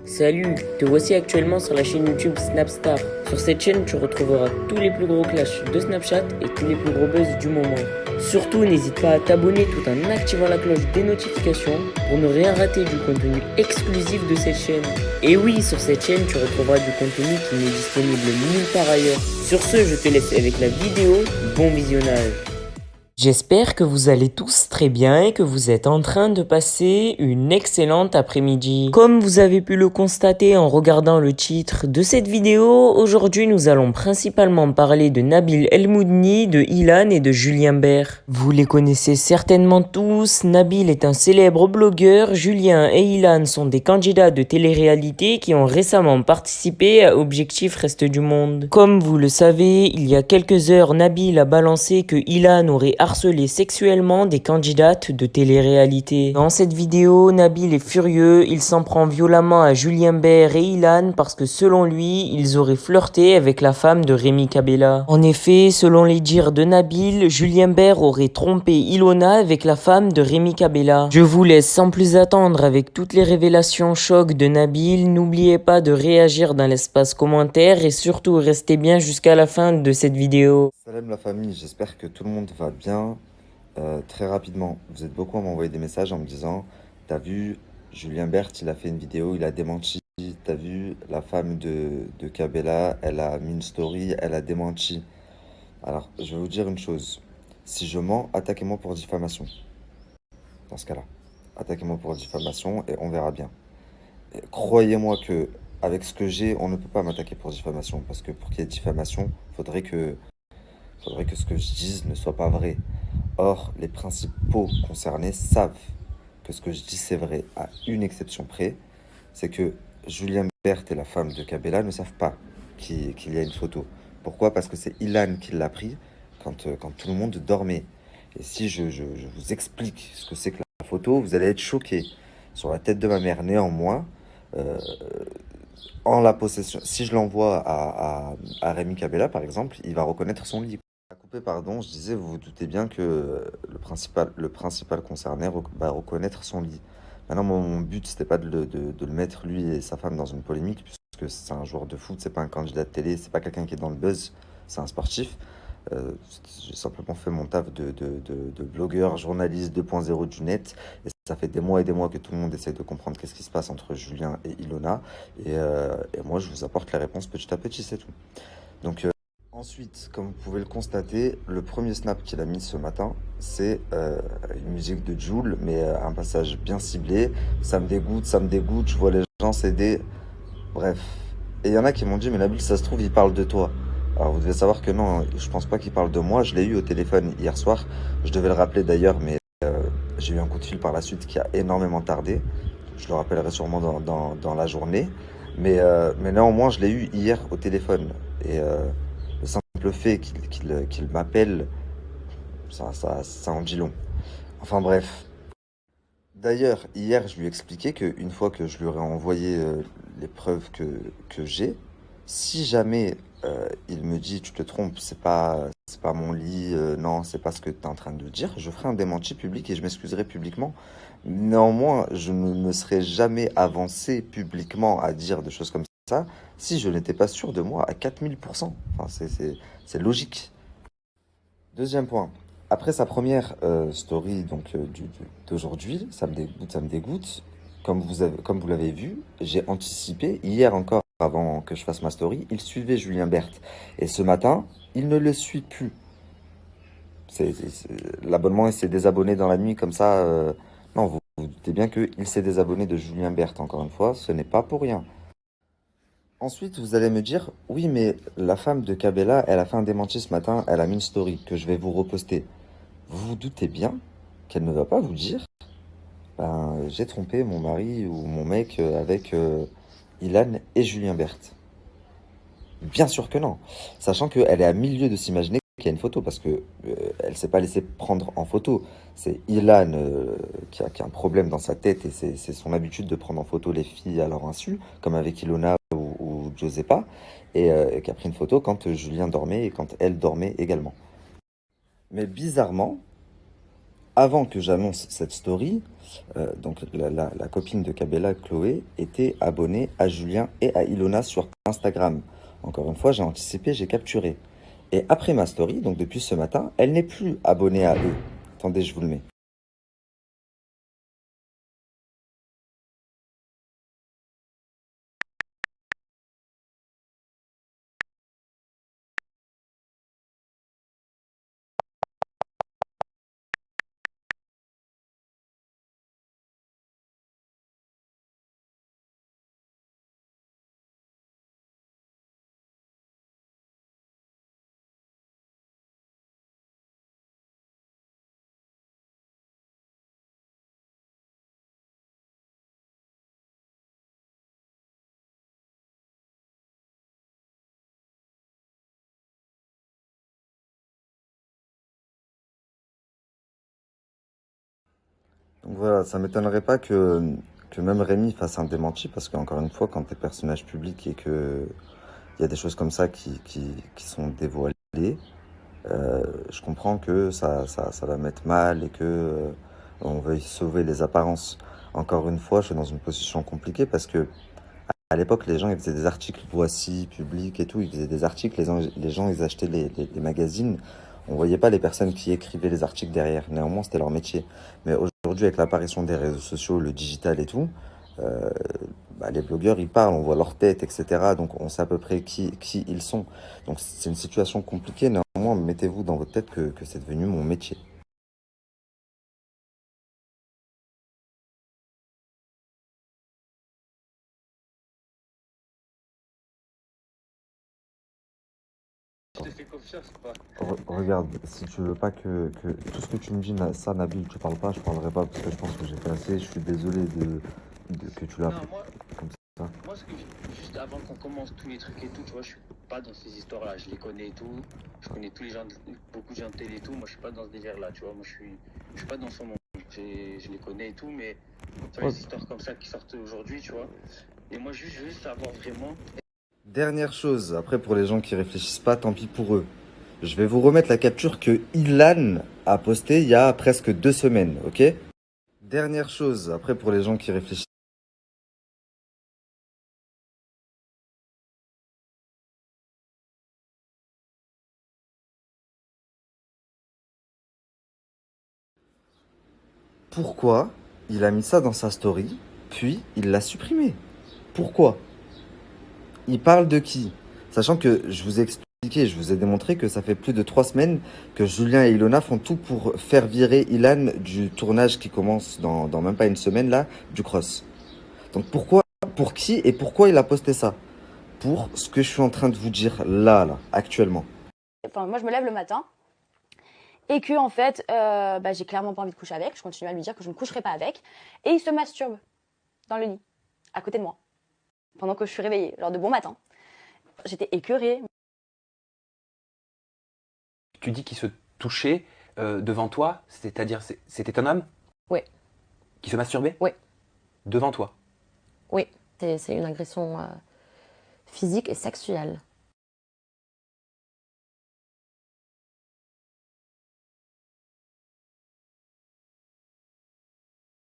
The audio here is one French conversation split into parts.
Salut, te voici actuellement sur la chaîne YouTube Snapstar. Sur cette chaîne, tu retrouveras tous les plus gros clashs de Snapchat et tous les plus gros buzz du moment. Surtout, n'hésite pas à t'abonner tout en activant la cloche des notifications pour ne rien rater du contenu exclusif de cette chaîne. Et oui, sur cette chaîne, tu retrouveras du contenu qui n'est disponible nulle part ailleurs. Sur ce, je te laisse avec la vidéo. Bon visionnage. J'espère que vous allez tous très bien et que vous êtes en train de passer une excellente après-midi. Comme vous avez pu le constater en regardant le titre de cette vidéo, aujourd'hui nous allons principalement parler de Nabil Elmoudni, de Ilan et de Julien Bert. Vous les connaissez certainement tous, Nabil est un célèbre blogueur, Julien et Ilan sont des candidats de télé-réalité qui ont récemment participé à Objectif Reste du Monde. Comme vous le savez, il y a quelques heures, Nabil a balancé que Ilan aurait harcelé sexuellement des candidates de télé-réalité. Dans cette vidéo, Nabil est furieux, il s'en prend violemment à Julien Bert et Ilan parce que selon lui, ils auraient flirté avec la femme de Rémi Cabella. En effet, selon les dires de Nabil, Julien Bert aurait trompé Ilona avec la femme de Rémi Cabella. Je vous laisse sans plus attendre avec toutes les révélations choc de Nabil. N'oubliez pas de réagir dans l'espace commentaire et surtout restez bien jusqu'à la fin de cette vidéo. Salam la famille, j'espère que tout le monde va bien. Très rapidement, vous êtes beaucoup à m'envoyer des messages en me disant: t'as vu, Julien Bert, il a fait une vidéo, il a démenti. T'as vu, la femme de Cabella, elle a mis une story, elle a démenti. Alors, je vais vous dire une chose. Si je mens, attaquez-moi pour diffamation. Dans ce cas-là, attaquez-moi pour diffamation et on verra bien. Et croyez-moi que, avec ce que j'ai, on ne peut pas m'attaquer pour diffamation. Parce que pour qu'il y ait diffamation, faudrait que ce que je dise ne soit pas vrai. Or, les principaux concernés savent que ce que je dis c'est vrai, à une exception près, c'est que Julien Bert et la femme de Cabella ne savent pas qu'il y a une photo. Pourquoi? Parce que c'est Ilan qui l'a pris quand tout le monde dormait. Et si je vous explique ce que c'est que la photo, vous allez être choqués. Sur la tête de ma mère, néanmoins, euh, en la possession, si je l'envoie à Rémi Cabella, par exemple, il va reconnaître son lit. À couper, pardon, je disais, vous vous doutez bien que le principal concerné va reconnaître son lit. Maintenant, mon but, c'était pas de le mettre, lui et sa femme, dans une polémique, puisque c'est un joueur de foot, c'est pas un candidat de télé, c'est pas quelqu'un qui est dans le buzz, c'est un sportif. Euh, j'ai simplement fait mon taf de blogueur, journaliste 2.0 du net. Et ça fait des mois et des mois que tout le monde essaie de comprendre qu'est-ce qui se passe entre Julien et Ilona. Et moi, je vous apporte les réponses petit à petit, c'est tout. Donc, ensuite, comme vous pouvez le constater, le premier snap qu'il a mis ce matin, c'est une musique de Jul, mais un passage bien ciblé. Ça me dégoûte, je vois les gens s'aider. Bref. Et il y en a qui m'ont dit, mais Nabil, ça se trouve, il parle de toi. Alors, vous devez savoir que non, je pense pas qu'il parle de moi. Je l'ai eu au téléphone hier soir. Je devais le rappeler d'ailleurs, mais j'ai eu un coup de fil par la suite qui a énormément tardé. Je le rappellerai sûrement dans la journée. Mais néanmoins, je l'ai eu hier au téléphone. Et le simple fait qu'il m'appelle, ça en dit long. Enfin bref. D'ailleurs, hier, je lui ai expliqué qu'une fois que je lui aurais envoyé les preuves que j'ai, si jamais il me dit tu te trompes, c'est pas mon lit, non, c'est pas ce que tu es en train de dire, je ferai un démenti public et je m'excuserai publiquement. Néanmoins, je ne me serais jamais avancé publiquement à dire des choses comme ça si je n'étais pas sûr de moi à 4000%. Enfin, c'est logique. Deuxième point. Après sa première story donc d'aujourd'hui, ça me dégoûte, ça me dégoûte. Comme vous l'avez vu, j'ai anticipé hier encore avant que je fasse ma story, il suivait Julien Bert. Et ce matin, il ne le suit plus. L'abonnement, il s'est désabonné dans la nuit comme ça. Non, vous doutez bien qu'il s'est désabonné de Julien Bert, encore une fois, ce n'est pas pour rien. Ensuite, vous allez me dire, oui, mais la femme de Cabella, elle a fait un démenti ce matin, elle a mis une story que je vais vous reposter. Vous vous doutez bien qu'elle ne va pas vous dire, ben, j'ai trompé mon mari ou mon mec avec Ilan et Julien Bert. Bien sûr que non. Sachant qu'elle est à milieu de s'imaginer qu'il y a une photo parce que elle s'est pas laissée prendre en photo. C'est Ilan qui a un problème dans sa tête et c'est son habitude de prendre en photo les filles à leur insu, comme avec Ilona ou Giuseppa, et qui a pris une photo quand Julien dormait et quand elle dormait également. Mais bizarrement, avant que j'annonce cette story, donc la copine de Kabela, Chloé, était abonnée à Julien et à Ilona sur Instagram. Encore une fois, j'ai anticipé, j'ai capturé. Et après ma story, donc depuis ce matin, elle n'est plus abonnée à eux. Attendez, je vous le mets. Donc voilà, ça m'étonnerait pas que même Rémi fasse un démenti, parce qu'encore une fois, quand t'es personnage public et que il y a des choses comme ça qui sont dévoilées, je comprends que ça va mettre mal et que on veuille sauver les apparences. Encore une fois, je suis dans une position compliquée parce que à l'époque, les gens ils faisaient des articles Voici, Public et tout, ils faisaient des articles, les gens ils achetaient les magazines. On voyait pas les personnes qui écrivaient les articles derrière. Néanmoins, c'était leur métier. Mais aujourd'hui, avec l'apparition des réseaux sociaux, le digital et tout, euh, bah, les blogueurs, ils parlent, on voit leur tête, etc. Donc, on sait à peu près qui ils sont. Donc, c'est une situation compliquée. Néanmoins, mettez-vous dans votre tête que c'est devenu mon métier. Je te fais confiance ou pas? Regarde, si tu veux pas que tout ce que tu me dis, ça, Nabil, tu parles pas, je parlerai pas parce que je pense que j'ai fait assez. Je suis désolé que tu l'as Non, pris moi, comme ça. moi ce que juste avant qu'on commence tous les trucs et tout, tu vois, je suis pas dans ces histoires-là. Je les connais et tout. Je connais tous les gens, beaucoup de gens de télé et tout. Moi, je suis pas dans ce délire-là, tu vois. Moi, je suis pas dans son monde. Je les connais et tout, mais tu vois, Ouais. les histoires comme ça qui sortent aujourd'hui, tu vois. Et moi, juste, je veux juste savoir vraiment. Dernière chose, après pour les gens qui réfléchissent pas, tant pis pour eux. Je vais vous remettre la capture que Ilan a postée il y a presque 2 semaines, ok? Dernière chose, après pour les gens qui réfléchissent. Pourquoi il a mis ça dans sa story, puis il l'a supprimé? Pourquoi? Il parle de qui? Sachant que je vous ai expliqué, je vous ai démontré que ça fait plus de 3 semaines que Julien et Ilona font tout pour faire virer Ilan du tournage qui commence dans même pas une semaine là, du cross. Donc pourquoi, pour qui et pourquoi il a posté ça? Pour ce que je suis en train de vous dire là, actuellement. Enfin, moi, je me lève le matin et que, en fait, bah, j'ai clairement pas envie de coucher avec. Je continue à lui dire que je ne coucherai pas avec. Et il se masturbe dans le lit, à côté de moi, pendant que je suis réveillée, lors de bon matin. J'étais écœurée. Tu dis qu'il se touchait devant toi, c'est-à-dire c'était un homme Oui, qui se masturbait oui, devant toi. oui. C'est une agression physique et sexuelle.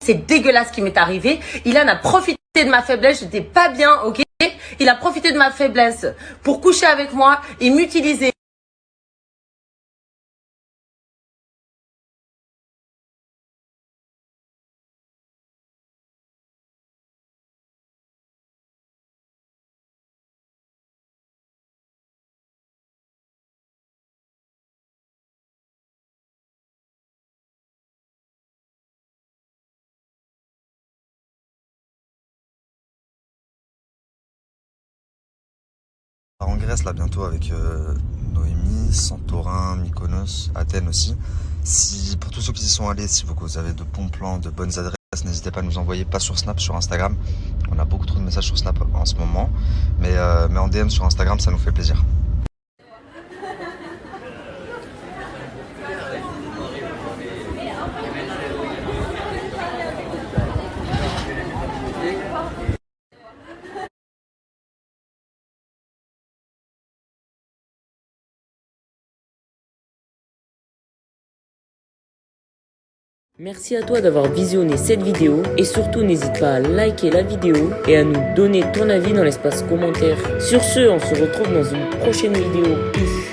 C'est dégueulasse ce qui m'est arrivé. Ilan a profité de ma faiblesse, j'étais pas bien, ok? Il a profité de ma faiblesse pour coucher avec moi et m'utiliser. On part en Grèce là bientôt avec Noémie, Santorin, Mykonos, Athènes aussi. Si, pour tous ceux qui y sont allés, si vous avez de bons plans, de bonnes adresses, n'hésitez pas à nous envoyer, pas sur Snap, sur Instagram. On a beaucoup trop de messages sur Snap en ce moment. Mais en DM sur Instagram, ça nous fait plaisir. Merci à toi d'avoir visionné cette vidéo et surtout n'hésite pas à liker la vidéo et à nous donner ton avis dans l'espace commentaire. Sur ce, on se retrouve dans une prochaine vidéo. Peace.